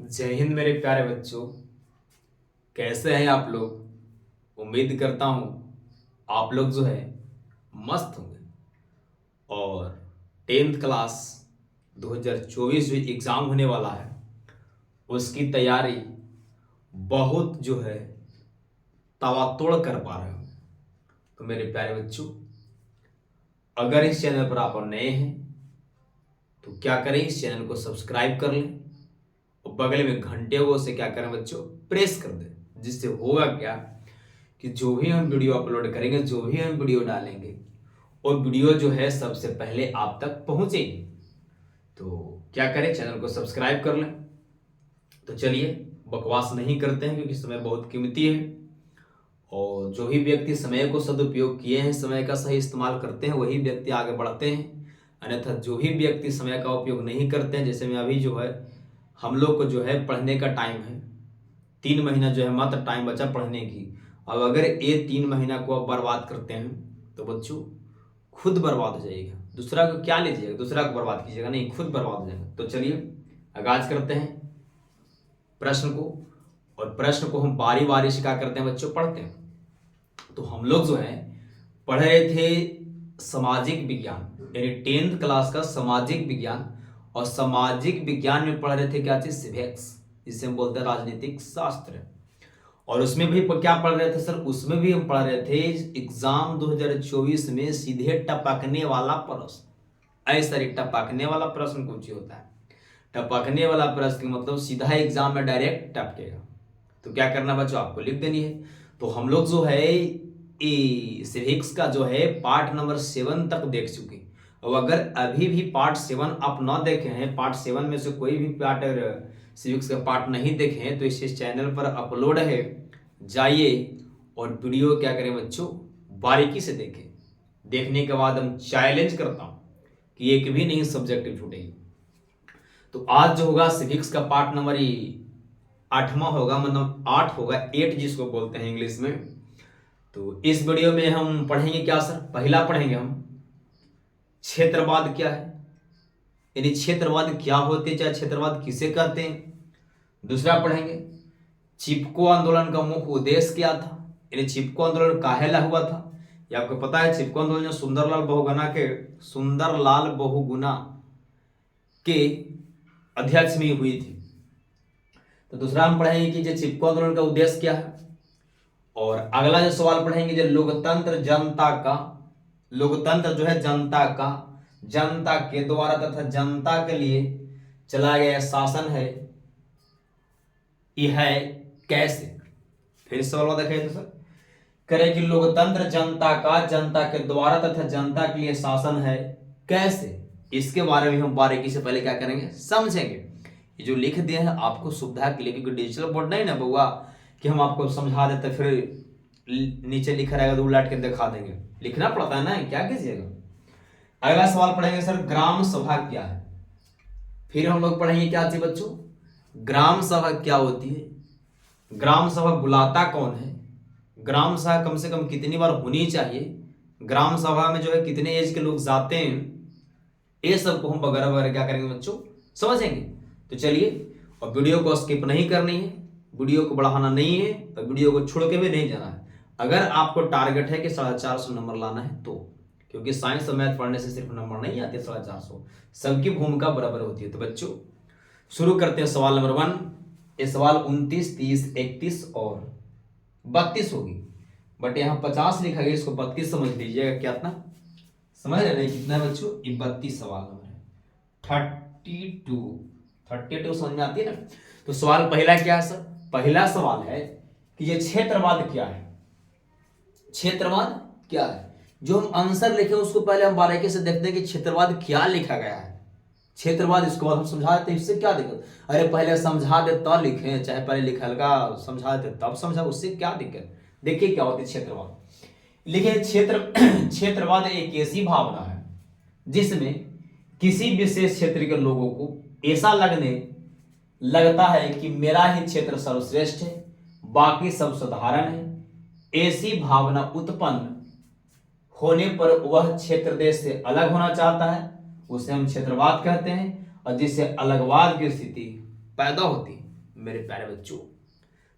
जय हिंद मेरे प्यारे बच्चों। कैसे हैं आप लोग। उम्मीद करता हूं आप लोग जो है मस्त होंगे। और 10th क्लास 2024 जो एग्ज़ाम होने वाला है उसकी तैयारी बहुत जो है तवातोड़ कर पा रहे हो। तो मेरे प्यारे बच्चों, अगर इस चैनल पर आप नए हैं तो क्या करें, इस चैनल को सब्सक्राइब कर लें और बगल में घंटे को से क्या करें बच्चों, प्रेस कर दें। जिससे होगा क्या कि जो भी हम वीडियो अपलोड करेंगे, जो भी हम वीडियो डालेंगे, और वीडियो जो है सबसे पहले आप तक पहुंचेगी। तो क्या करें, चैनल को सब्सक्राइब कर लें। तो चलिए बकवास नहीं करते हैं क्योंकि समय बहुत कीमती है। और जो भी व्यक्ति समय को सदुपयोग किए हैं, समय का सही इस्तेमाल करते हैं, वही व्यक्ति आगे बढ़ते हैं। अन्यथा जो भी व्यक्ति समय का उपयोग नहीं करते हैं, जैसे मैं अभी जो है हम लोग को जो है पढ़ने का टाइम है, 3 महीना जो है मात्र टाइम बचा पढ़ने की। अब अगर ये 3 महीना को आप बर्बाद करते हैं तो बच्चों खुद बर्बाद हो जाएगा। दूसरा को क्या लीजिएगा, दूसरा को बर्बाद कीजिएगा नहीं, खुद बर्बाद हो जाएगा। तो चलिए आगाज करते हैं प्रश्न को। और प्रश्न को हम बारी बारी से क्या करते हैं बच्चों, पढ़ते हैं। तो हम लोग जो है पढ़ रहे थे सामाजिक विज्ञान, यानी 10th क्लास का सामाजिक विज्ञान। और सामाजिक विज्ञान में पढ़ रहे थे क्या चीज, सिविक्स, जिसे हम बोलते हैं राजनीतिक शास्त्र। और उसमें भी क्या पढ़ रहे थे सर, उसमें भी हम पढ़ रहे थे एग्जाम 2024 में सीधे टपकने वाला प्रश्न। ऐसा ही टपकने वाला प्रश्न कुछ होता है। टपकने वाला प्रश्न मतलब सीधा एग्जाम में डायरेक्ट टपकेगा। तो क्या करना बच्चों, आपको लिख देनी है। तो हम लोग जो है सिविक्स का जो है पार्ट नंबर 7 तक देख चुके। और अगर अभी भी पार्ट 7 आप ना देखे हैं, पार्ट 7 में से कोई भी पार्ट सिविक्स का पार्ट नहीं देखे हैं, तो इस चैनल पर अपलोड है, जाइए और वीडियो क्या करें बच्चों, बारीकी से देखें। देखने के बाद हम चैलेंज करता हूं कि एक भी नहीं सब्जेक्ट छूटेगी। तो आज जो होगा सिविक्स का पार्ट नंबर 8वां होगा, मतलब 8 होगा, 8 जिसको बोलते हैं इंग्लिश में। तो इस वीडियो में हम पढ़ेंगे क्या सर, पहला पढ़ेंगे हम क्षेत्रवाद क्या है, यानी क्षेत्रवाद क्या होते हैं, चाहे क्षेत्रवाद किसे कहते हैं। दूसरा पढ़ेंगे चिपको आंदोलन का मुख्य उद्देश्य क्या था, यानी चिपको आंदोलन काहे ला हुआ था। ये आपको पता है, चिपको आंदोलन जो सुंदरलाल बहुगुणा के अध्यक्ष में हुई थी। तो दूसरा हम पढ़ेंगे कि जो चिपको आंदोलन का उद्देश्य क्या है। और अगला जो सवाल पढ़ेंगे, जो लोकतंत्र जनता का, लोकतंत्र जो है जनता का, जनता के द्वारा तथा जनता के लिए चला गया शासन है, यह है कैसे। फिर सवाल देखें तो सर करें कि लोकतंत्र जनता का, जनता के द्वारा तथा जनता के लिए शासन है कैसे। इसके बारे में हम बारीकी से पहले क्या करेंगे, समझेंगे। ये जो लिख दिए हैं आपको सुविधा के लिए, क्योंकि डिजिटल बोर्ड नहीं ना बउआ कि हम आपको समझा देते फिर नीचे लिखा रहेगा तो उलट के दिखा देंगे। लिखना पड़ता है ना, क्या कीजिएगा। अगला सवाल पढ़ेंगे सर ग्राम सभा क्या है। फिर हम लोग पढ़ेंगे क्या थी बच्चों, ग्राम सभा क्या होती है, ग्राम सभा बुलाता कौन है, ग्राम सभा कम से कम कितनी बार होनी चाहिए, ग्राम सभा में जो है कितने एज के लोग जाते हैं, ये सब को हम वगैरह वगैरह क्या करेंगे बच्चों, समझेंगे। तो चलिए, और वीडियो को स्किप नहीं करनी है, वीडियो को बढ़ाना नहीं है, तो वीडियो को छोड़ के भी नहीं जाना है। अगर आपको टारगेट है कि 450 नंबर लाना है तो, क्योंकि साइंस और मैथ पढ़ने से सिर्फ नंबर नहीं आते 450, सबकी भूमिका बराबर होती है। तो बच्चों शुरू करते हैं सवाल नंबर 1। ये सवाल 29, 30, 31 और 32 होगी, बट यहाँ 50 लिखा गया, इसको 32 समझ लीजिएगा। क्या था समझ रहे हैं, कितना है बच्चों, ये 32 सवाल नंबर है। 32 समझ में आती है ना। तो सवाल पहला क्या है सर, पहला सवाल है कि ये क्षेत्रवाद क्या है। क्षेत्रवाद क्या है, जो हम आंसर लिखे उसको पहले हम बारीकी से देखते हैं कि क्षेत्रवाद क्या लिखा गया है। क्षेत्रवाद इसको बाद हम समझा देते हैं, इससे क्या दिक्कत। अरे पहले समझा दे तब लिखे, चाहे पहले लिखा लगा समझा देते तब समझा, उससे क्या दिक्कत। देखिए क्या होती है क्षेत्रवाद। लिखिए क्षेत्रवाद एक ऐसी भावना है जिसमें किसी विशेष क्षेत्र के लोगों को ऐसा लगता है कि मेरा ही क्षेत्र सर्वश्रेष्ठ है, बाकी सब साधारण है। ऐसी भावना उत्पन्न होने पर वह क्षेत्र देश से अलग होना चाहता है, उसे हम क्षेत्रवाद कहते हैं। और जिससे अलगवाद की स्थिति पैदा होती है मेरे प्यारे बच्चों।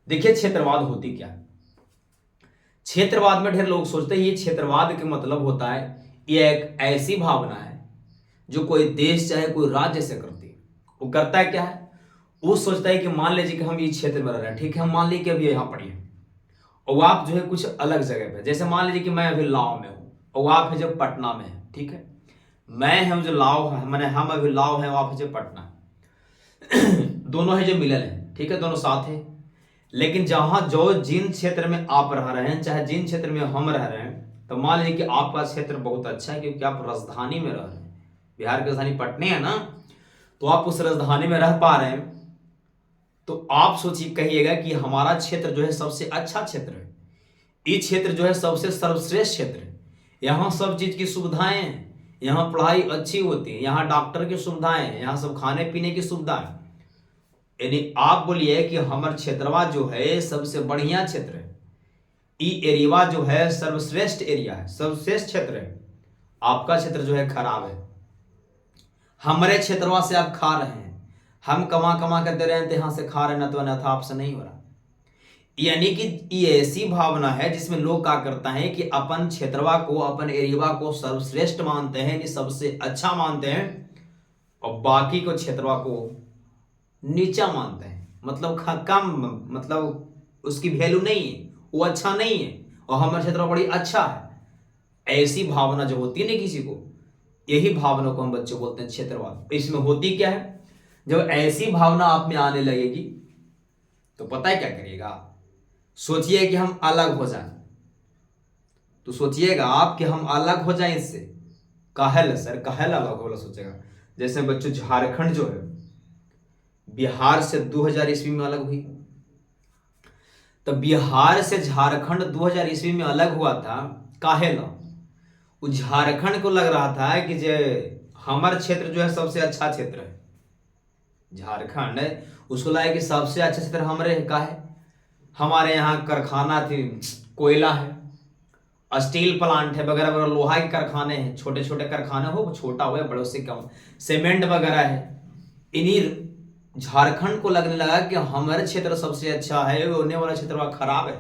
देखिए क्षेत्रवाद होती क्या है। क्षेत्रवाद में ढेर लोग सोचते हैं ये क्षेत्रवाद के मतलब होता है ये एक ऐसी भावना है जो कोई देश चाहे कोई राज्य से करती है। वो करता है क्या है, वो सोचता है कि मान लीजिए कि हम इस क्षेत्र में रह रहे हैं, ठीक है, हम मान लीजिए कि अभी यहाँ पढ़िए और आप जो है कुछ अलग जगह पे, जैसे मान लीजिए कि मैं अभी लाओ में हूँ और आप है जो पटना में है, ठीक है, मैं हम जो लाओ है मैंने हम अभी लाओ है, आप है जो पटना दोनों है जो मिलल है, ठीक है, दोनों साथ है। लेकिन जहां जो जिन क्षेत्र में आप रह रहे हैं चाहे जिन क्षेत्र में हम रह रहे हैं, तो मान लीजिए कि आपका क्षेत्र बहुत अच्छा है क्योंकि आप राजधानी में रह रहे हैं, बिहार की राजधानी पटना है ना, तो आप उस राजधानी में रह पा रहे हैं। तो आप सोचिए कहिएगा कि हमारा क्षेत्र जो है सबसे अच्छा क्षेत्र है, ये क्षेत्र जो है सबसे सर्वश्रेष्ठ क्षेत्र है, यहाँ सब चीज की सुविधाएं हैं, यहाँ पढ़ाई अच्छी होती है, यहाँ डॉक्टर की सुविधाएं हैं, यहाँ सब खाने पीने की सुविधा है। यानी आप बोलिए कि हमारा क्षेत्रवा जो है सबसे बढ़िया क्षेत्र है, ई एरिया जो है सर्वश्रेष्ठ एरिया है, सर्वश्रेष्ठ क्षेत्र है। आपका क्षेत्र जो है खराब है, हमारे क्षेत्रवा से आप खा रहे हैं, हम कमा कमा कर दे रहे हैं, यहाँ से खा रहे हैं, न तो आपसे नहीं हो रहा। यानी कि ये ऐसी भावना है जिसमें लोग क्या करता है कि अपन क्षेत्रवा को अपन एरिया को सर्वश्रेष्ठ मानते हैं, यानी सबसे अच्छा मानते हैं, और बाकी को क्षेत्रवा को नीचा मानते हैं, मतलब कम, मतलब उसकी वैल्यू नहीं है, वो अच्छा नहीं है, और हमारा क्षेत्र बड़ी अच्छा है। ऐसी भावना जो होती है ना किसी को, यही भावना को हम बच्चों बोलते हैं क्षेत्रवाद। इसमें होती क्या है, जब ऐसी भावना आप में आने लगेगी तो पता है क्या करिएगा, सोचिए कि हम अलग हो जाए, तो सोचिएगा आप कि हम अलग हो जाएं इससे। काहे सर, काहे अलग हो सोचेगा। जैसे बच्चों झारखंड जो है बिहार से 2000 ईस्वी में अलग हुई, तो बिहार से झारखंड 2000 ईस्वी में अलग हुआ था। काहे ला, झारखंड को लग रहा था कि जे हमारा क्षेत्र जो है सबसे अच्छा क्षेत्र है, झारखंड है उसको लगा कि सबसे अच्छा क्षेत्र हमारे का है, हमारे यहाँ कारखाना थी, कोयला है, स्टील प्लांट है वगैरह वगैरह, लोहा के कारखाने हैं, छोटे छोटे कारखाने हो छोटा हो या बड़े से कम, सीमेंट वगैरह है। इन्हीं झारखंड को लगने लगा कि हमारे क्षेत्र सबसे अच्छा है, होने वाला क्षेत्र खराब है,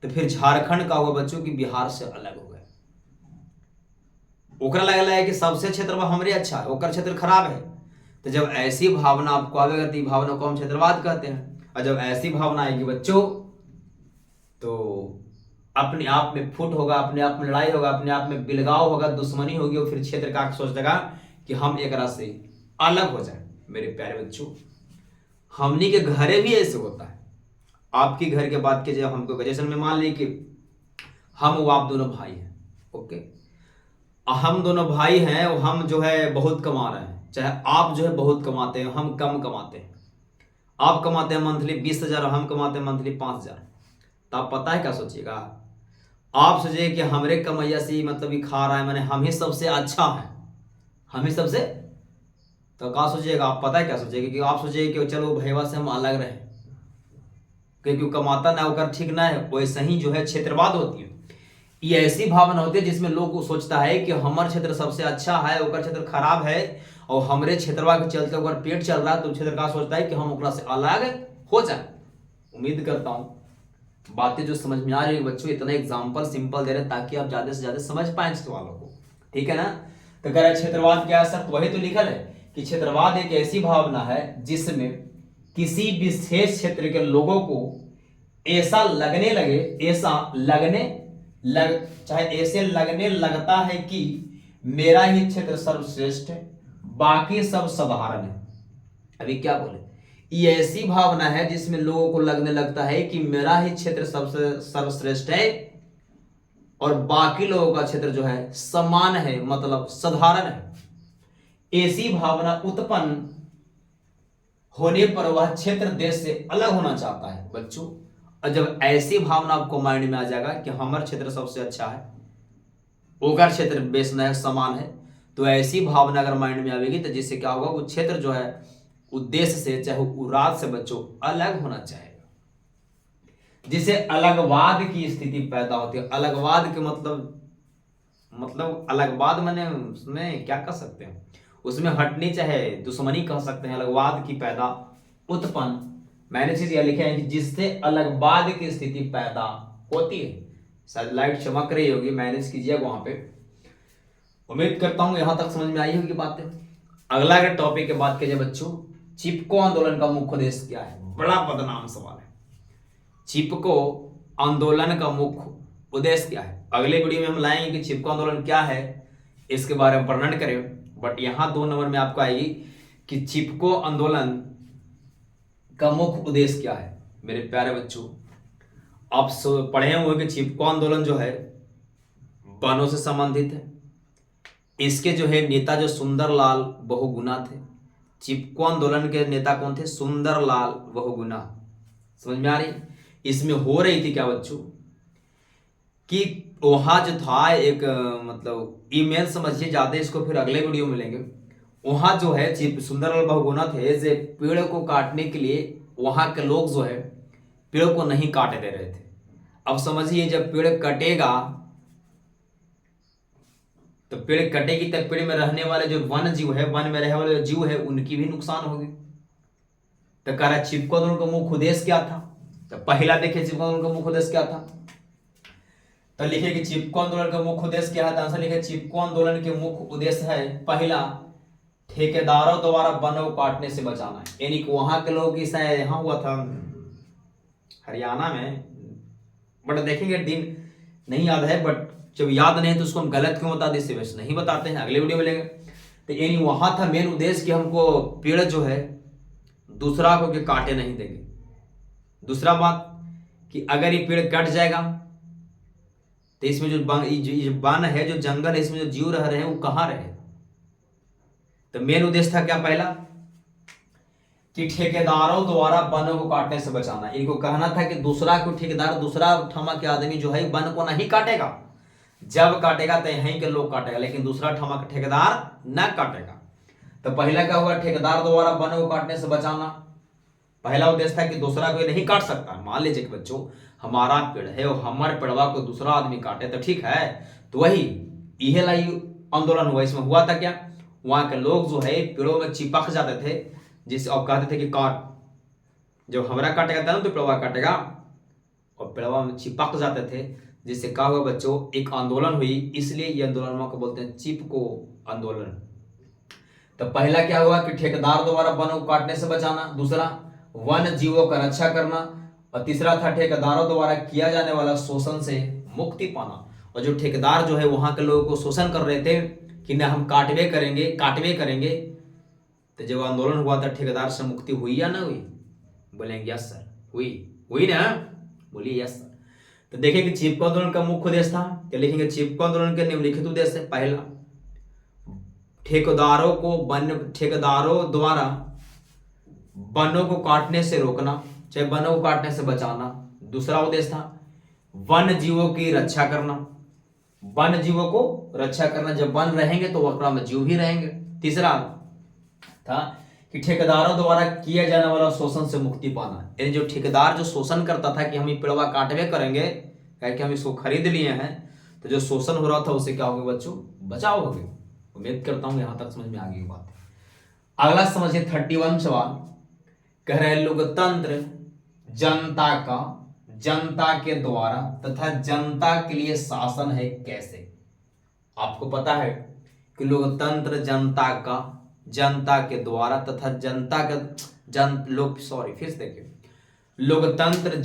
तो फिर झारखंड का हुआ बच्चों की बिहार से अलग हो गए। ओकरा लगला है कि सबसे क्षेत्र हमारे अच्छा है, ओकर क्षेत्र खराब है। तो जब ऐसी भावना आपको आवेगा तो भावना को हम क्षेत्रवाद कहते हैं। और जब ऐसी भावना आएगी बच्चों तो अपने आप में फुट होगा, अपने आप में लड़ाई होगा, अपने आप में बिलगाव होगा, दुश्मनी होगी, और फिर क्षेत्र का सोच देगा कि हम एक रात से अलग हो जाए। मेरे प्यारे बच्चों, हमनी के घरे भी ऐसे होता है। आपकी घर के बात कीजिए, हमको जैसे में मान ली कि हम वो आप दोनों भाई हैं, ओके, हम दोनों भाई हैं और हम जो है बहुत कमा रहे हैं, चाहे आप जो है बहुत कमाते हैं, हम कम कमाते हैं। आप कमाते हैं मंथली 20,000 और हम कमाते हैं मंथली 5,000, तो आप पता है क्या सोचिएगा, आप सोचिए कि हमरे कमैया से मतलब ही खा रहा है, मैंने हम ही सबसे अच्छा है, हम ही सबसे, तो क्या सोचिएगा आप, पता है क्या सोचिएगा कि आप सोचिए कि चलो भैया से हम अलग रहे क्योंकि कमाता ना होकर ठीक ना है। वैसे ही जो है क्षेत्रवाद होती है, ये ऐसी भावना होती है जिसमें लोग को सोचता है कि हमारा क्षेत्र सबसे अच्छा है, ओकर क्षेत्र खराब है, और हमरे क्षेत्रवा के चलते ओकर पेट चल रहा है, तो क्षेत्र का सोचता है कि हम ओकरा से अलग हो जाए। उम्मीद करता हूं बातें जो समझ में आ रही है बच्चों, इतना एग्जाम्पल सिंपल दे रहे हैं ताकि आप ज्यादा से ज्यादा समझ पाए सवालों को, ठीक है ना। तो कह रहे क्षेत्रवाद क्या है सर, वही तो लिखल है कि क्षेत्रवाद एक ऐसी भावना है जिसमें किसी विशेष क्षेत्र के लोगों को ऐसा लगने लगे, ऐसा लगने चाहे ऐसे लगने लगता है कि मेरा ही क्षेत्र सर्वश्रेष्ठ है, बाकी सब साधारण है। अभी क्या बोले, ये ऐसी भावना है जिसमें लोगों को लगने लगता है कि मेरा ही क्षेत्र सबसे सर्वश्रेष्ठ है और बाकी लोगों का क्षेत्र जो है समान है, मतलब साधारण है। ऐसी भावना उत्पन्न होने पर वह क्षेत्र देश से अलग होना चाहता है बच्चों। और जब ऐसी भावना आपको माइंड में आ जाएगा कि हमारा क्षेत्र सबसे अच्छा है, ओकर क्षेत्र बेस है, समान है, तो ऐसी भावना अगर माइंड में आएगी तो जिससे क्या होगा, वो क्षेत्र जो है उद्देश्य से चाहे वो राज्य से बच्चों अलग होना चाहेगा, जिसे अलगवाद की स्थिति पैदा होती है। अलगवाद के मतलब अलगवाद मैंने उसमें क्या कह सकते हैं, उसमें हटनी चाहे दुश्मनी कह सकते हैं, अलगवाद की पैदा उत्पन्न मैंने चीज यह लिखा है कि जिससे अलगवाद की स्थिति पैदा होती है। शायद लाइट चमक रही होगी, मैनेज कीजिएगा वहां पे। उम्मीद करता हूं यहां तक समझ में आई होगी बातें। अगला अगर टॉपिक की बात कीजिए बच्चों, चिपको आंदोलन का मुख्य उद्देश्य क्या है? बड़ा बदनाम सवाल है। चिपको आंदोलन का मुख्य उद्देश्य क्या है? अगले वीडियो में हम लाएंगे कि चिपको आंदोलन क्या है, इसके बारे में वर्णन करें। बट यहां 2 नंबर में आपको आएगी कि चिपको आंदोलन का मुख्य उद्देश्य क्या है। मेरे प्यारे बच्चों, आप पढ़े हुए कि चिपको आंदोलन जो है वनों से संबंधित है। इसके जो है नेता जो सुंदरलाल बहुगुणा थे। चिपको आंदोलन के नेता कौन थे? सुंदरलाल बहुगुणा। समझ में आ रही? इसमें हो रही थी क्या बच्चों कि वहां जो था एक मतलब ईमेल समझिए, ज्यादा इसको फिर अगले वीडियो में लेंगे। वहां जो है सुंदरलाल बहुगुणा थे, जो पेड़ को काटने के लिए वहां के लोग जो है पेड़ को नहीं काटे दे रहे थे। अब समझिए जब पेड़ कटेगा तो पेड़ कटेगी तब पेड़ में रहने वाले जो वन जीव है, वन में रहने वाले जो जीव है, उनकी भी नुकसान होगी। तो कह रहा चिपको आंदोलन का मुख्य उद्देश्य क्या था? तो पहला देखिए चिपको आंदोलन का मुख्य उद्देश्य क्या था। तो लिखिए कि चिपको आंदोलन का मुख्य उद्देश्य क्या है। आंसर लिखिए चिपको आंदोलन के मुख्य उद्देश्य है पहला, ठेकेदारों द्वारा वनों को काटने से बचाना। यानी कि वहां के लोग की शायद यहां हुआ था हरियाणा में, बट देखेंगे दिन नहीं याद है, बट जब याद नहीं तो उसको हम गलत क्यों बता दें, वैसे नहीं बताते हैं, अगले वीडियो में लेंगे। तो यानी वहां था मेन उद्देश्य कि हमको पेड़ जो है दूसरा को के काटे नहीं देंगे। दूसरा बात कि अगर ये पेड़ कट जाएगा तो इसमें जो वन है, जो जंगल है, इसमें जो जीव रह रहे हैं वो कहां रहे। तो मेन उद्देश्य था क्या? पहला कि ठेकेदारों द्वारा वनों को काटने से बचाना। इनको कहना था कि दूसरा को ठेकेदार, दूसरा ठमा के आदमी जो है वन को नहीं काटेगा, जब काटेगा तो यहीं के लोग काटेगा, लेकिन दूसरा ठमा का ठेकेदार न काटेगा। तो पहला क्या हुआ? ठेकेदार द्वारा वनों को काटने से बचाना। पहला उद्देश्य था कि दूसरा कोई नहीं काट सकता। मान लीजिए कि बच्चों हमारा पेड़ है और हमारे पेड़वा को दूसरा आदमी काटे तो ठीक है, तो वही यह लाई आंदोलन हुआ। इसमें हुआ था क्या? वहां के लोग जो है पेड़ों में चिपक जाते थे, जिससे अब कहते थे कि काट, जब हमारा काटेगा तब तो पेड़वा काटेगा, और पेड़वा में चिपक जाते थे, जिससे क्या हुआ बच्चों? एक आंदोलन हुई। इसलिए ये आंदोलन को बोलते हैं चिपको आंदोलन। तो पहला क्या हुआ कि ठेकेदार द्वारा वनों को काटने से बचाना, दूसरा वन जीवों का रक्षा करना, और तीसरा था ठेकेदारों द्वारा किया जाने वाला शोषण से मुक्ति पाना। और जो ठेकेदार जो है वहां के लोगों को शोषण कर रहे थे कि ना हम काटवे करेंगे, तो जब आंदोलन हुआ था ठेकेदार से मुक्ति हुई या ना हुई? बोलेंगे यस सर, हुई ना, बोलिए यस सर। तो देखिए कि चिपको आंदोलन का मुख्य उद्देश्य था क्या? लिखेंगे चिपको आंदोलन के निम्नलिखित उद्देश्य है। पहला, ठेकेदारों द्वारा वनों को काटने से रोकना, चाहे वनों को काटने से बचाना। दूसरा उद्देश्य था वन जीवों की रक्षा करना, वन जीवों को रक्षा करना, जब वन रहेंगे तो वक्रा में जीव भी रहेंगे। तीसरा था कि ठेकेदारों द्वारा किया जाने वाला शोषण से मुक्ति पाना, यानी जो ठेकेदार जो शोषण करता था कि हम ये पेड़वा काटवे करेंगे, क्या कि हम इसको खरीद लिए हैं, तो जो शोषण हो रहा था उससे क्या होगा बच्चों? बचाव होगा। उम्मीद करता हूं यहां तक समझ में आ गई बात। अगला समझिए 31 सवाल, कह रहे लोकतंत्र जनता के द्वारा तथा जनता के लिए शासन है कैसे? आपको पता है कि लोकतंत्र जनता के द्वारा तथा लोकतंत्र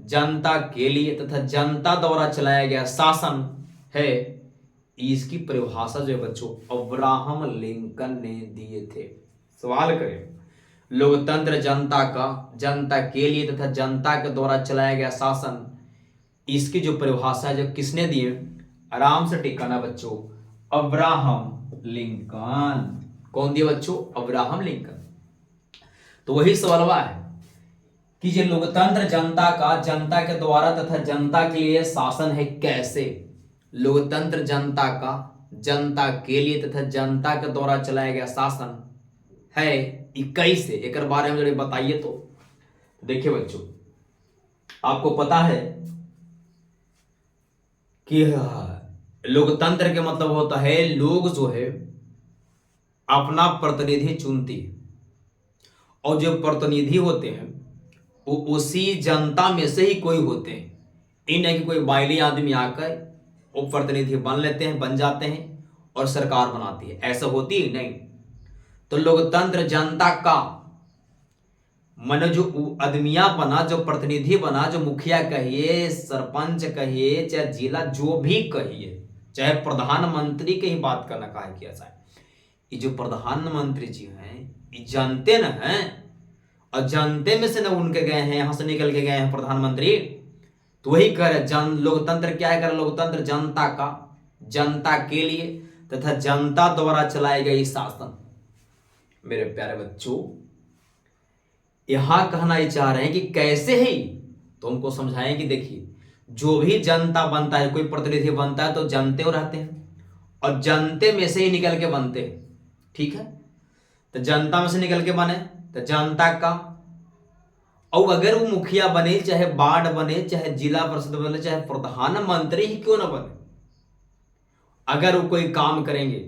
जनता के लिए तथा जनता द्वारा चलाया गया शासन है। इसकी परिभाषा जो है बच्चों अब्राहम लिंकन ने दिए थे। सवाल करें, लोकतंत्र जनता के लिए तथा जनता के द्वारा चलाया गया शासन, इसकी जो परिभाषा है जो किसने दी है? आराम से टिकाना बच्चों, अब्राहम लिंकन। कौन दिया बच्चों? Abraham Lincoln. तो वही सवाल है कि ये लोकतंत्र जनता के द्वारा तथा जनता के लिए शासन है कैसे? लोकतंत्र जनता के लिए तथा जनता के द्वारा चलाया गया शासन है 21 से। एक बारे में जरा बताइए। तो देखिए बच्चों, आपको पता है कि लोकतंत्र के मतलब होता है लोग जो है अपना प्रतिनिधि चुनती है और जो प्रतिनिधि होते हैं वो उसी जनता में से ही कोई होते हैं। ये नहीं कि कोई बाइली आदमी आकर वो प्रतिनिधि बन लेते हैं, बन जाते हैं और सरकार बनाती है, ऐसा होती ही नहीं। तो लोकतंत्र जनता का मन जो आदमिया बना, जो प्रतिनिधि बना, जो मुखिया कहिए, सरपंच कहिए, चाहे जिला जो भी कहिए, चाहे प्रधानमंत्री की ही बात करना कहा किया जाए, ये जो प्रधानमंत्री जी हैं ये जानते न हैं, और जानते में से न उनके गए हैं, यहां से निकल के गए हैं प्रधानमंत्री। तो वही कह रहे लोकतंत्र क्या है, कर लोकतंत्र जनता का, जनता के लिए तथा जनता द्वारा चलाई गई शासन। मेरे प्यारे बच्चों, यहां कहना ही चाह रहे हैं कि कैसे ही तो उनको समझाएं कि देखिए जो भी जनता बनता है, कोई प्रतिनिधि बनता है तो जनते हो रहते हैं और जनते में से ही निकल के बनते हैं। ठीक है, तो जनता में से निकल के बने तो जनता का, और अगर वो मुखिया बने, चाहे वार्ड बने, चाहे जिला परिषद बने, चाहे प्रधानमंत्री ही क्यों ना बने, अगर वो कोई काम करेंगे,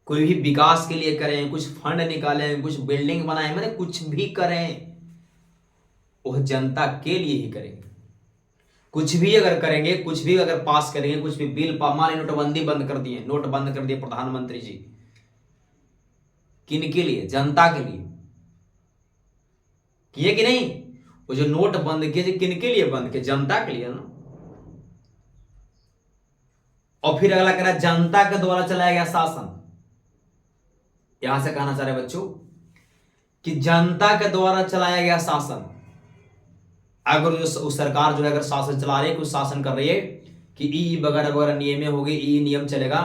कोई भी विकास के लिए करें, कुछ फंड निकालें, कुछ बिल्डिंग बनाएं, मैंने कुछ भी करें, वह जनता के लिए ही करेंगे। कुछ भी अगर करेंगे, कुछ भी अगर पास करेंगे, कुछ भी बिल मान नोटबंदी बंद कर दिए, नोट बंद कर दिए प्रधानमंत्री जी, किन के लिए? जनता के लिए किए कि नहीं? वो जो नोट बंद किए किन के लिए बंद किए? जनता के लिए ना। और फिर अगला कह रहा जनता के द्वारा चलाया गया शासन। यहां से कहना चाह रहे बच्चों कि जनता के द्वारा चलाया गया शासन, अगर जो सरकार जो है अगर शासन चला रही है, कुछ शासन कर रही है कि ई वगैरह वगैरह नियमें होगी, ई नियम चलेगा,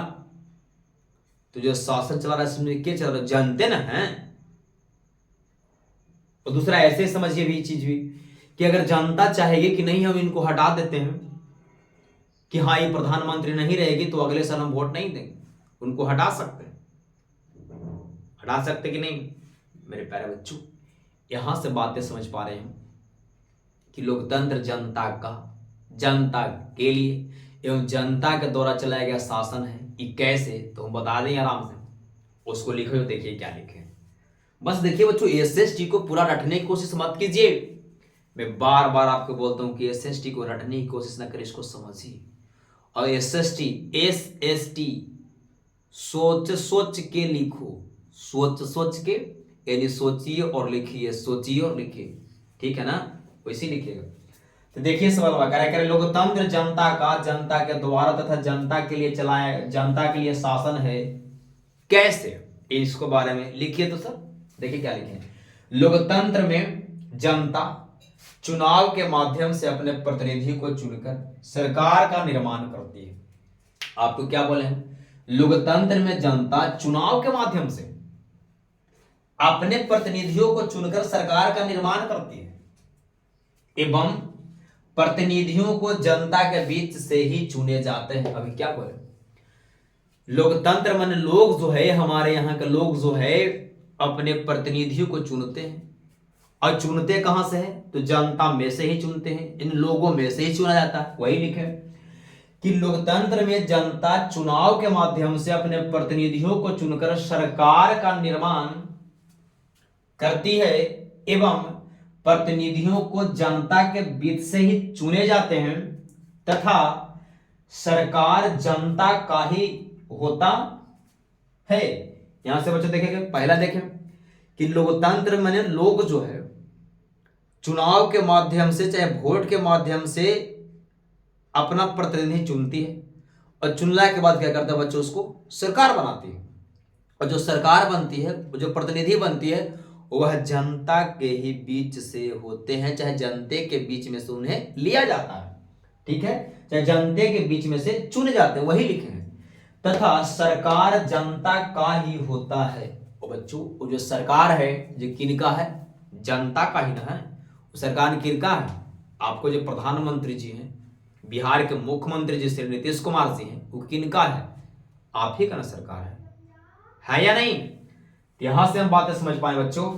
तो जो शासन चला रहा है इसमें क्या चल रहा है? जानते ना हैं। और दूसरा ऐसे समझिए भी चीज भी कि अगर जनता चाहेगी कि नहीं हम इनको हटा देते हैं, कि हाँ ये प्रधानमंत्री नहीं रहेगी तो अगले साल हम वोट नहीं देंगे, उनको हटा सकते हैं, हटा सकते कि नहीं? मेरे प्यारे बच्चों, यहां से बातें समझ पा रहे हैं कि लोकतंत्र जनता का, जनता के लिए एवं जनता के द्वारा चलाया गया शासन है। ये कैसे, तो हम बता दें आराम से, उसको लिखे हो, देखिए क्या लिखे। बस देखिए बच्चों, एसएसटी को पूरा रटने की कोशिश मत कीजिए। मैं बार बार आपको बोलता हूं कि एसएसटी को रटने की कोशिश न करें, इसको समझिए। और एसएसटी सोच सोच के लिखो, सोच सोच के, यानी सोचिए और लिखिए, सोचिए और लिखिए, ठीक है ना? वैसे लिखिएगा। तो देखिए सवाल करें लोकतंत्र जनता का, जनता के द्वारा तथा जनता के लिए चलाया, जनता के लिए शासन है, कैसे? इसको बारे में लिखिए। तो सर देखिए क्या लिखे, लोकतंत्र में जनता चुनाव के माध्यम से अपने प्रतिनिधि को चुनकर सरकार का निर्माण करती है। आपको क्या बोले हैं? लोकतंत्र में जनता चुनाव के माध्यम से अपने प्रतिनिधियों को चुनकर सरकार का निर्माण करती है एवं प्रतिनिधियों को जनता के बीच से ही चुने जाते हैं। अभी क्या बोले? लोकतंत्र माने लोग जो है, हमारे यहाँ के लोग जो है अपने प्रतिनिधियों को चुनते हैं, और चुनते कहां से है? तो जनता में से ही चुनते हैं, इन लोगों में से ही चुना जाता है। वही लिखे कि लोकतंत्र में जनता चुनाव के माध्यम से अपने प्रतिनिधियों को चुनकर सरकार का निर्माण करती है एवं प्रतिनिधियों को जनता के बीच से ही चुने जाते हैं तथा सरकार जनता का ही होता है। यहां से बच्चों देखेंगे, पहला देखें कि लोकतंत्र माने लोग जो है चुनाव के माध्यम से, चाहे वोट के माध्यम से अपना प्रतिनिधि चुनती है, और चुनने के बाद क्या करता है बच्चों? उसको सरकार बनाती है, और जो सरकार बनती है, जो प्रतिनिधि बनती है, वह जनता के ही बीच से होते हैं, चाहे जनते के बीच में से उन्हें लिया जाता है, ठीक है, चाहे जनते के बीच में से चुने जाते हैं। वही लिखे हैं तथा सरकार जनता का ही होता है। और बच्चों वो जो सरकार है जो किनका है? जनता का ही ना है। सरकार किनका है? आपको जो प्रधानमंत्री जी हैं, बिहार के मुख्यमंत्री जी श्री नीतीश कुमार जी हैं, वो किनका है? आप ही का ना सरकार है या नहीं? यहां से हम बातें समझ पाए बच्चों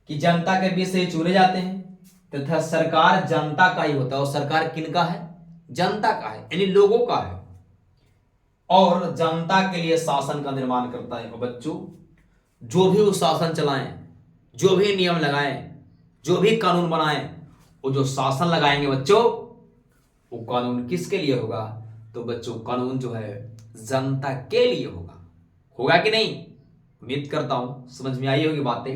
कि जनता के बीच से चुने जाते हैं तथा सरकार जनता का ही होता है। और सरकार किनका है? जनता का है, यानी लोगों का है, और जनता के लिए शासन का निर्माण करता है। और बच्चों जो भी वो शासन चलाएं, जो भी नियम लगाएं, जो भी कानून बनाएं, वो जो शासन लगाएंगे बच्चों, वो कानून किसके लिए होगा? तो बच्चों कानून जो है जनता के लिए होगा। होगा कि नहीं? उम्मीद करता हूं समझ में आई होगी बातें।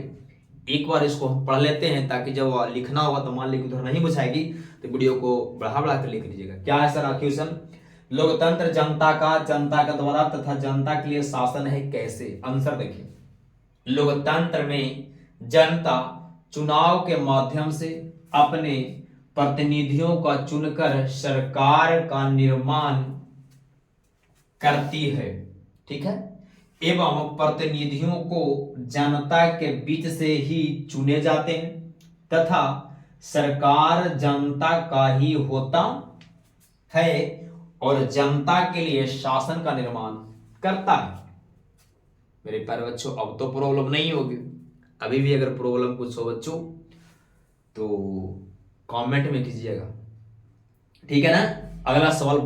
एक बार इसको हम पढ़ लेते हैं ताकि जब लिखना होगा तो मान लीजिए उधर नहीं बुझाएगी तो वीडियो को बढ़ा बढ़ा कर लिख लीजिएगा। क्या है सर क्वेश्चन? लोकतंत्र जनता का द्वारा तथा जनता के लिए शासन है कैसे? आंसर देखिए, लोकतंत्र में जनता चुनाव के माध्यम से अपने प्रतिनिधियों का चुनकर सरकार का निर्माण करती है, ठीक है, एवं प्रतिनिधियों को जनता के बीच से ही चुने जाते हैं तथा सरकार जनता का ही होता है और जनता के लिए शासन का निर्माण करता है। मेरे प्यारे बच्चों, अब तो प्रॉब्लम नहीं होगी। अभी भी अगर प्रॉब्लम कुछ हो बच्चों तो कमेंट में कीजिएगा, ठीक है ना। अगला सवाल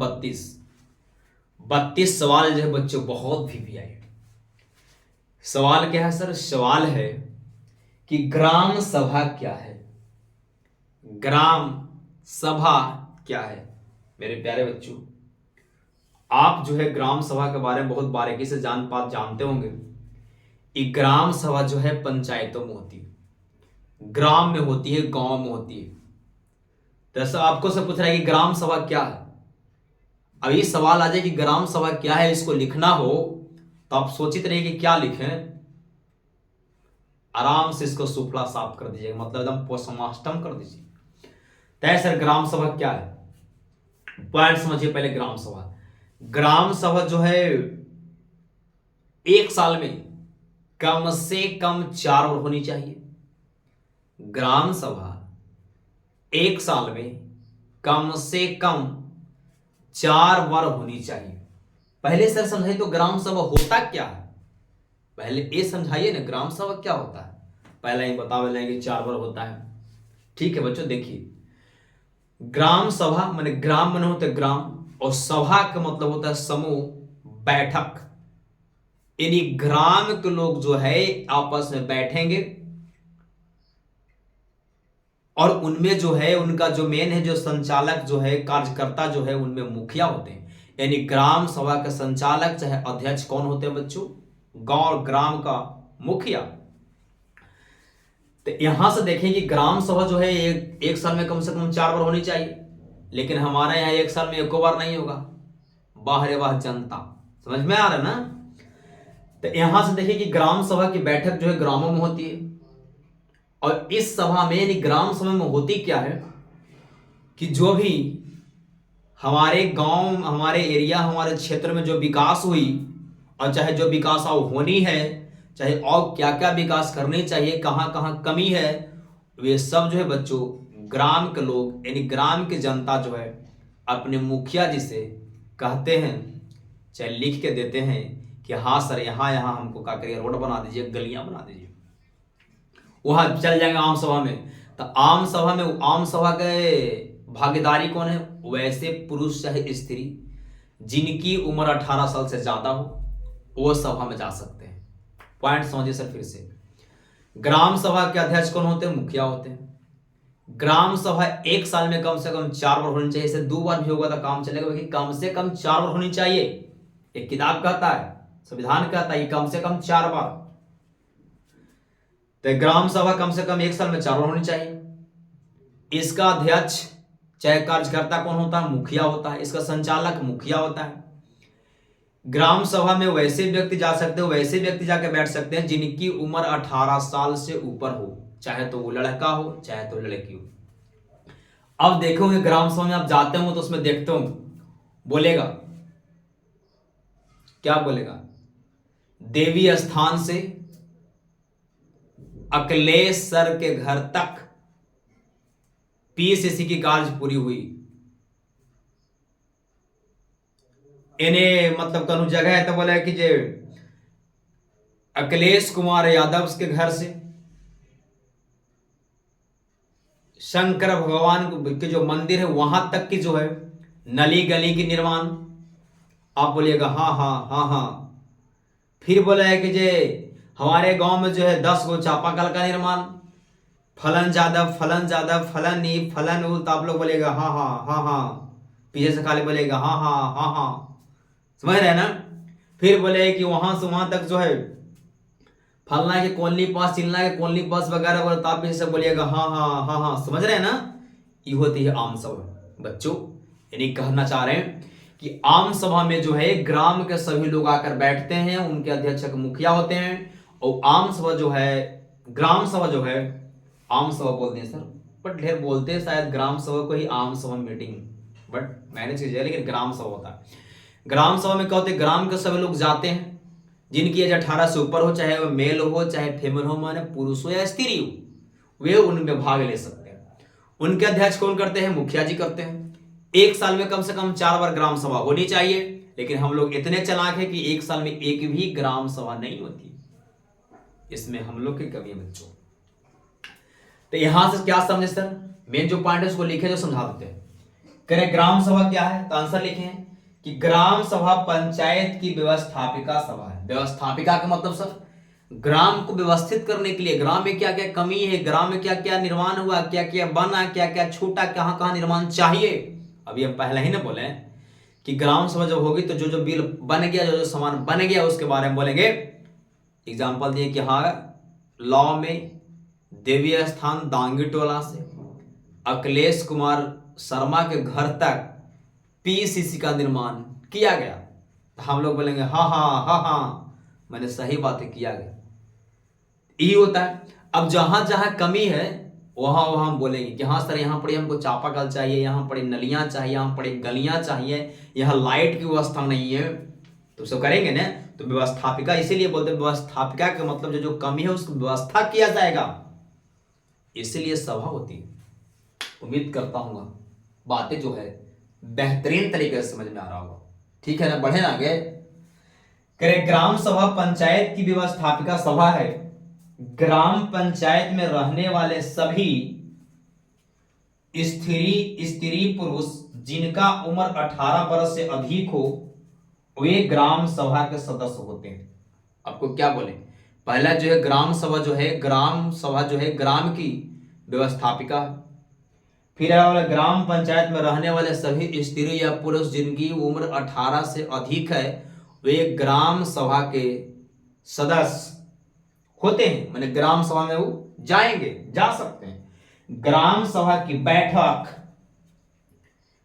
32 सवाल जो है बच्चों बहुत भी आए। सवाल क्या है सर? सवाल है कि ग्राम सभा क्या है? ग्राम सभा क्या है? मेरे प्यारे बच्चों, आप जो है ग्राम सभा के बारे में बहुत बारीकी से जानते होंगे। ये ग्राम सभा जो है पंचायतों में होती है, ग्राम में होती है, गांव में होती है। तो आपको सब पूछ रहा है कि ग्राम सभा क्या है। अब ये सवाल आ जाए कि ग्राम सभा क्या है, इसको लिखना हो तो आप सोचित रहिए कि क्या लिखें। आराम से इसको सुफला साफ कर दीजिए, मतलब एकदम पोस्टमास्टम कर दीजिए। तय सर ग्राम सभा क्या है? पॉइंट समझिए पहले। ग्राम सभा जो है एक साल में कम से कम 4 बार होनी चाहिए। ग्राम सभा एक साल में कम से कम 4 बार होनी चाहिए। पहले सर समझाइए तो ग्राम सभा होता क्या है, पहले ये समझाइए ना, ग्राम सभा क्या होता है। पहले ही बता रहे कि 4 बार होता है, ठीक है बच्चों। देखिए, ग्राम सभा माने ग्राम माने होता है ग्राम, और सभा का मतलब होता है समूह, बैठक। यानी ग्राम के लोग जो है आपस में बैठेंगे और उनमें जो है उनका जो मेन है, जो संचालक जो है, कार्यकर्ता जो है, उनमें मुखिया होते हैं। यानी ग्राम सभा के संचालक चाहे अध्यक्ष कौन होते हैं बच्चों? गांव ग्राम का मुखिया। तो यहां से देखें कि ग्राम सभा जो है एक साल में कम से कम 4 बार होनी चाहिए, लेकिन हमारे यहाँ एक साल में 1 बार नहीं होगा। वाह रे वाह जनता, समझ में आ रहा है ना। तो यहां से देखिए कि ग्राम सभा की बैठक जो है ग्रामों में होती है, और इस सभा में यानी ग्राम सभा में होती क्या है कि जो भी हमारे गांव, हमारे एरिया, हमारे क्षेत्र में जो विकास हुई, और चाहे जो विकास अब होनी है, चाहे और क्या क्या विकास करनी चाहिए, कहां कहां कमी है, वे सब जो है बच्चों ग्राम के लोग यानी ग्राम की जनता जो है अपने मुखिया जी से कहते हैं, चाहे लिख के देते हैं कि हाँ सर यहाँ यहाँ हमको क्या करिए, रोड बना दीजिए, गलियां बना दीजिए। वहां चल जाएंगे आम सभा में। तो आम सभा में, आम सभा के भागीदारी कौन है? वैसे पुरुष चाहे स्त्री जिनकी उम्र 18 साल से ज्यादा हो, वो सभा में जा सकते हैं। पॉइंट समझिए सर फिर से। ग्राम सभा के अध्यक्ष कौन होते हैं? मुखिया होते हैं। ग्राम सभा एक साल में कम से कम 4 बार होनी चाहिए। इसे 2 बार भी होगा तो काम चलेगा, लेकिन कम से कम 4 बार होनी चाहिए। एक किताब कहता है, संविधान कहता है कम से कम 4 बार। तो ग्राम सभा कम से कम एक साल में 4 बार होनी चाहिए। इसका अध्यक्ष चाहे कार्यकर्ता कौन होता है? मुखिया होता है। इसका संचालक मुखिया होता है। ग्राम सभा में वैसे व्यक्ति जा सकते हो, वैसे व्यक्ति जाके बैठ सकते हैं जिनकी उम्र 18 साल से ऊपर हो, चाहे तो वो लड़का हो चाहे तो लड़की हो। अब देखोगे ग्राम सभा में आप जाते हो तो उसमें देखते हो बोलेगा, क्या बोलेगा? देवी स्थान से अखिलेश सर के घर तक पीसीसी की कार्य पूरी हुई। इन्हें मतलब कनु जगह है तो बोला कि जे अखिलेश कुमार यादव के घर से शंकर भगवान के जो मंदिर है वहां तक की जो है नली गली की निर्माण। आप बोलिएगा हाँ हाँ हाँ हाँ। फिर बोला है कि जे हमारे गांव में जो है 10 गो चापाकल का निर्माण, फलन जादव फलन नी फलन उल, तो आप लोग बोलेगा हाँ हाँ हाँ हाँ, पीछे से खाली बोलेगा हाँ हाँ हाँ हाँ, समझ रहे हैं ना। फिर बोले कि वहां से वहां तक जो है फलना के कॉलोनी पास, चिलना के कॉलोनी पास वगैरह वगैरह, तो आप पीछे से बोलिएगा हाँ हाँ हाँ हाँ, समझ रहे हैं ना। ये होती है आम सभा बच्चों। यानी कहना चाह रहे हैं कि आम सभा में जो है ग्राम के सभी लोग आकर बैठते हैं, उनके अध्यक्ष मुखिया होते हैं। और आम सभा जो है, ग्राम सभा जो है, आम सभा बोलते हैं सर, बट ढेर बोलते हैं शायद ग्राम सभा को ही आम सभा मीटिंग, बट मैनेज कीजिए, लेकिन ग्राम सभा होता है। ग्राम सभा में क्या होते हैं, ग्राम के सभी लोग जाते हैं, जिनकी एज 18 से ऊपर हो, चाहे वो मेल हो चाहे फीमेल हो, माने पुरुष हो या स्त्री हो, वे उनमें भाग ले सकते हैं। उनके अध्यक्ष कौन करते हैं, मुखिया जी करते हैं। एक साल में कम से कम 4 बार ग्राम सभा होनी चाहिए, लेकिन हम लोग इतने चालाक हैं कि एक साल में एक भी ग्राम सभा नहीं होती। इसमें हम लोग की कमी है बच्चों। तो यहां से क्या समझे सर, मेन जो पॉइंट है उसको लिखे जो समझा देते हैं। करें ग्राम सभा क्या है, तो आंसर लिखे हैं कि ग्राम सभा पंचायत की व्यवस्थापिका सभा है। व्यवस्थापिका का मतलब सर ग्राम को व्यवस्थित करने के लिए, ग्राम में क्या क्या कमी है, ग्राम में क्या क्या निर्माण हुआ, क्या क्या बना, क्या क्या छूटा, कहां कहां निर्माण चाहिए। अभी हम पहले ही ना बोले कि ग्राम सभा जब होगी तो जो जो बिल बन गया, जो जो सामान बन गया उसके बारे में बोलेंगे। एग्जाम्पल दिए कि हाँ, लॉ में देवी स्थान दांगी टोला से अखिलेश कुमार शर्मा के घर तक पीसीसी का निर्माण किया गया, तो हम लोग बोलेंगे हाँ हाँ हाँ हाँ, मैंने सही बातें किया गया। यही होता है। अब जहां जहां कमी है वहां वहां हम बोलेंगे कि हाँ सर, यहाँ पर हमको चापाकल चाहिए, यहाँ पर नलियां चाहिए, यहाँ पर गलियां चाहिए, यहाँ लाइट की व्यवस्था नहीं है, तो सब करेंगे ना। तो व्यवस्थापिका इसीलिए बोलते हैं, व्यवस्थापिका का मतलब जो जो कमी है उसकी व्यवस्था किया जाएगा, इसीलिए सभा होती है। उम्मीद करता हूँ बातें जो है बेहतरीन तरीके से समझ में आ रहा होगा। ठीक है ना, बढ़े ना आगे। करें ग्राम सभा पंचायत की व्यवस्थापिका सभा है। ग्राम पंचायत में रहने वाले सभी स्त्री पुरुष जिनका उम्र 18 वर्ष से अधिक हो, वे ग्राम सभा के सदस्य होते हैं। आपको क्या बोले, पहला जो है ग्राम सभा जो है, ग्राम सभा जो है ग्राम की व्यवस्थापिका। फिर ग्राम पंचायत में रहने वाले सभी स्त्री या पुरुष जिनकी उम्र 18 से अधिक है, वे ग्राम सभा के सदस्य होते हैं। मैंने ग्राम सभा में वो जाएंगे, जा सकते हैं। ग्राम सभा की बैठक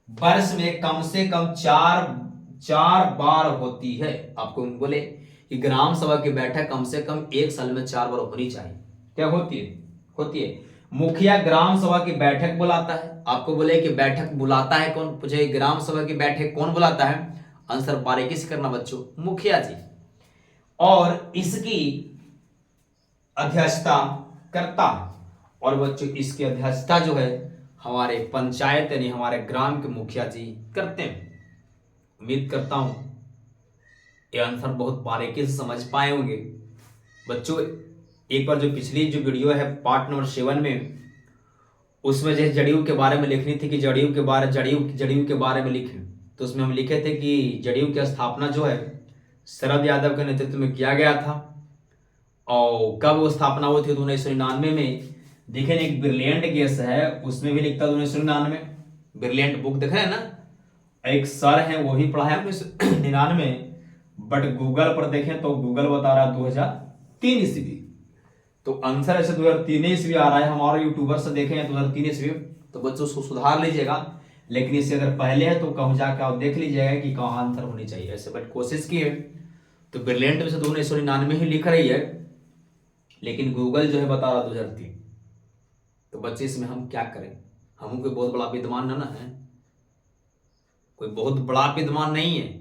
वर्ष में कम से कम चार बार होती है। आपको बोले कि ग्राम सभा की बैठक कम से कम एक साल में 4 बार होनी चाहिए। क्या होती है मुखिया ग्राम सभा की बैठक बुलाता है। आपको बोले कि बैठक बुलाता है कौन, पूछे ग्राम सभा की बैठक कौन बुलाता है, आंसर बारीकी से करना बच्चों, मुखिया जी। और इसकी अध्यक्षता करता है, और बच्चों इसकी अध्यक्षता जो है हमारे पंचायत यानी हमारे ग्राम के मुखिया जी करते हैं। उम्मीद करता हूं ये आंसर बहुत बारीकी से समझ पाए होंगे बच्चों। एक बार जो पिछली जो वीडियो है पार्ट नंबर 7 में, उसमें जो जदयू के बारे में लिखनी थी कि जदयू के बारे में लिखें, तो उसमें हम लिखे थे कि जदयू की स्थापना जो है शरद यादव के नेतृत्व में किया गया था। और कब वो स्थापना हुई थी, तो 1999 में। देखें एक ब्रिलियंट केस है, उसमें भी लिखता 1999, ब्रिलियंट बुक देख रहे हैं ना, एक सर है वो ही पढ़ाया 1999, बट गूगल पर देखें तो गूगल बता रहा है 2003 ईस्वी। तो आंसर ऐसे 2003 ईस्वी आ रहा है, हमारे यूट्यूबर से देखें 2003 ईस्वी, तो बच्चों उसको सुधार लीजिएगा। लेकिन इससे अगर पहले है तो कहूँ जाकर आप देख लीजिएगा कि कहाँ आंसर होनी चाहिए ऐसे, बट कोशिश की है तो ब्रिलियंट में से 1999 ही लिख रही है, लेकिन गूगल जो है बता रहा 2003। तो बच्चे इसमें हम क्या करें, हम कोई बहुत बड़ा विद्वान ना है, कोई बहुत बड़ा विद्वान नहीं है।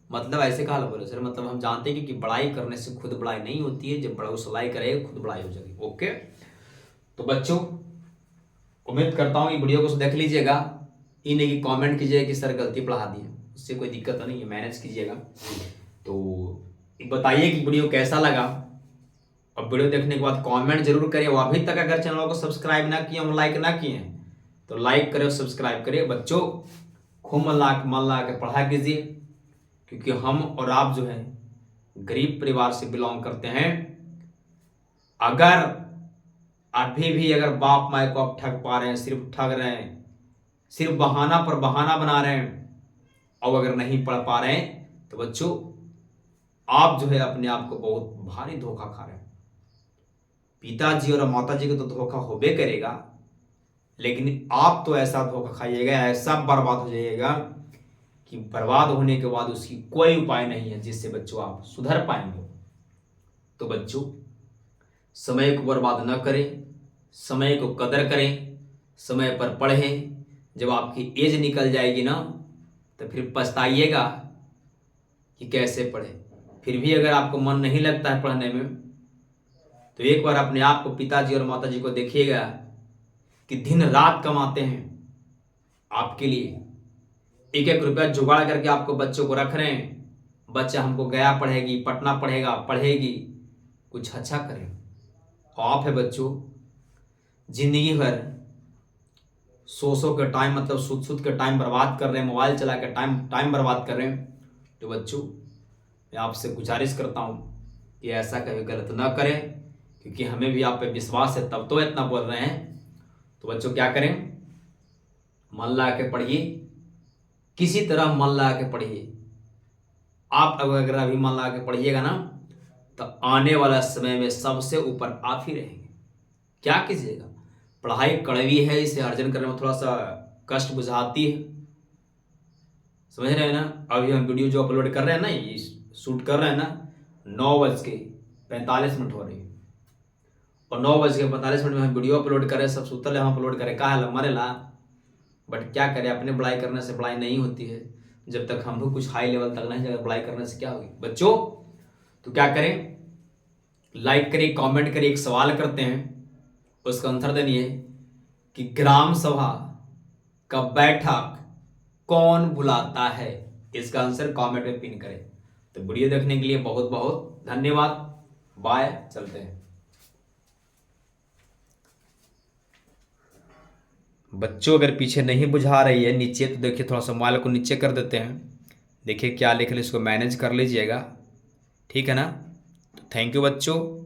मतलब ऐसे कहा बोले सर, मतलब हम जानते हैं कि बड़ाई करने से खुद बड़ाई नहीं होती है, जब बड़ा सलाई करेगा खुद बड़ाई हो जाएगी। ओके, तो बच्चों उम्मीद करता हूँ ये वीडियो को देख लीजिएगा, ये नहीं कि कमेंट कीजिएगा कि सर गलती पढ़ा दी है, उससे कोई दिक्कत नहीं है, मैनेज कीजिएगा। तो बताइए कि वीडियो कैसा लगा, और वीडियो देखने के बाद कमेंट जरूर करिए। और अभी तक अगर चैनल को सब्सक्राइब ना किए, हम लाइक ना किए तो लाइक करें और सब्सक्राइब करिए। बच्चों खूब मन लगा के पढ़ा कीजिए, क्योंकि हम और आप जो है गरीब परिवार से बिलोंग करते हैं, अगर अभी भी अगर बाप माए को आप ठग पा रहे हैं, सिर्फ ठग रहे हैं, सिर्फ बहाना पर बहाना बना रहे हैं, और अगर नहीं पढ़ पा रहे हैं, तो बच्चों आप जो है अपने आप को बहुत भारी धोखा खा रहे हैं। पिताजी और माताजी को तो धोखा होबे करेगा, लेकिन आप तो ऐसा धोखा खाइएगा, ऐसा बर्बाद हो जाइएगा कि बर्बाद होने के बाद उसकी कोई उपाय नहीं है जिससे बच्चों आप सुधर पाएंगे। तो बच्चों समय को बर्बाद न करें, समय को कदर करें, समय पर पढ़ें। जब आपकी एज निकल जाएगी ना, तो फिर पछताइएगा कि कैसे पढ़े। फिर भी अगर आपको मन नहीं लगता है पढ़ने में, तो एक बार अपने आप को, पिताजी और माताजी को देखिएगा कि दिन रात कमाते हैं आपके लिए, एक एक रुपया जुगाड़ करके आपको बच्चों को रख रहे हैं। बच्चा हमको गया पढ़ेगी, पटना पढ़ेगा, पढ़ेगी, कुछ अच्छा करें। आप है बच्चों जिंदगी भर सो के टाइम, मतलब सुध के टाइम बर्बाद कर रहे हैं, मोबाइल चला के टाइम बर्बाद कर रहे हैं। तो बच्चों मैं आपसे गुजारिश करता हूँ कि ऐसा कभी गलत ना करें, क्योंकि हमें भी आप पे विश्वास है, तब तो इतना बोल रहे हैं। तो बच्चों क्या करें, मन लगा के पढ़िए, किसी तरह मन लगा के पढ़िए। आप अगर अभी मन लगा के पढ़िएगा ना, तो आने वाला समय में सबसे ऊपर आप ही रहेंगे। क्या कीजिएगा, पढ़ाई कड़वी है, इसे अर्जन करने में थोड़ा सा कष्ट बुझाती है, समझ रहे हैं ना। अभी हम वीडियो जो अपलोड कर रहे हैं ना, ये शूट कर रहे हैं ना, 9:45 हो रही है, और 9:45 में हम वीडियो अपलोड करें, सब सुतल हम अपलोड करें, कहा है मरेला। बट क्या करें, अपने बड़ाई करने से बड़ाई नहीं होती है। जब तक हम भी कुछ हाई लेवल तक नहीं जाए, बड़ाई करने से क्या होगी बच्चों। तो क्या करें, लाइक करिए, कमेंट करिए। एक सवाल करते हैं, उसका आंसर देनी है कि ग्राम सभा का बैठक कौन बुलाता है। इसका आंसर कमेंट में पिन करें। तो वीडियो देखने के लिए बहुत बहुत धन्यवाद। बाय, चलते हैं। बच्चों अगर पीछे नहीं बुझा रही है नीचे, तो देखिए थोड़ा सा मोबाइल को नीचे कर देते हैं, देखिए क्या लिख ले, इसको मैनेज कर लीजिएगा, ठीक है ना। तो थैंक यू बच्चों।